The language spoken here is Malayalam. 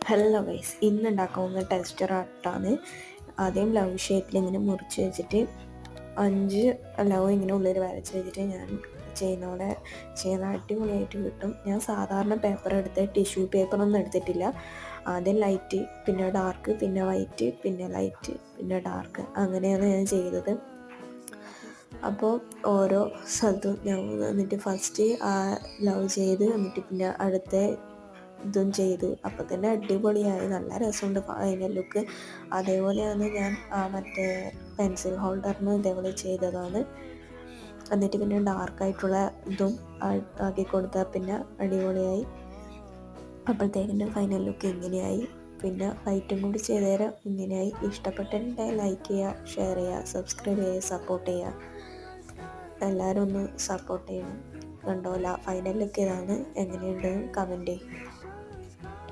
ഹലോ ഗൈസ്, ഇന്ന് ഉണ്ടാക്കാൻ പോകുന്ന ടെക്സ്ചർ ആർട്ടാണ്. ആദ്യം ലവ് ഷേപ്പിൽ ഇങ്ങനെ മുറിച്ച് വെച്ചിട്ട് 5 ലവ് ഇങ്ങനെ ഉള്ളിൽ വരച്ച് വെച്ചിട്ട് ഞാൻ ചെയ്യുന്ന അടിപൊളിയായിട്ട് കിട്ടും. ഞാൻ സാധാരണ പേപ്പർ എടുത്ത് ടിഷ്യൂ പേപ്പറൊന്നും എടുത്തിട്ടില്ല. ആദ്യം ലൈറ്റ്, പിന്നെ ഡാർക്ക്, പിന്നെ വൈറ്റ്, പിന്നെ ലൈറ്റ്, പിന്നെ ഡാർക്ക്, അങ്ങനെയാണ് ഞാൻ ചെയ്തത്. അപ്പോൾ ഓരോ സ്ഥലത്തും ഞാൻ എന്നിട്ട് ഫസ്റ്റ് ആ ലവ് ചെയ്ത് എന്നിട്ട് പിന്നെ അടുത്ത ഇതും ചെയ്ത് അപ്പോൾ തന്നെ അടിപൊളിയായി, നല്ല രസമുണ്ട് ഫൈനൽ ലുക്ക്. അതേപോലെയാണ് ഞാൻ മറ്റേ പെൻസിൽ ഹോൾഡറിന് ഇതേപോലെ ചെയ്തതാണ്. എന്നിട്ട് പിന്നെ ഡാർക്കായിട്ടുള്ള ഇതും ആക്കി കൊടുത്താൽ പിന്നെ അടിപൊളിയായി. അപ്പോഴത്തേക്കിൻ്റെ ഫൈനൽ ലുക്ക് ഇങ്ങനെയായി. പിന്നെ വൈറ്റും കൂടി ചെയ്ത് തരാം. ഇങ്ങനെയായി. ഇഷ്ടപ്പെട്ടിട്ടുണ്ടെങ്കിൽ ലൈക്ക് ചെയ്യുക, ഷെയർ ചെയ്യുക, സബ്സ്ക്രൈബ് ചെയ്യുക, സപ്പോർട്ട് ചെയ്യുക. എല്ലാവരും ഒന്ന് സപ്പോർട്ട് ചെയ്യണം. കണ്ടോല ഫൈനൽ ലുക്ക് ഇതാണ്. എങ്ങനെയുണ്ട് കമൻറ്റ് ചെയ്യും.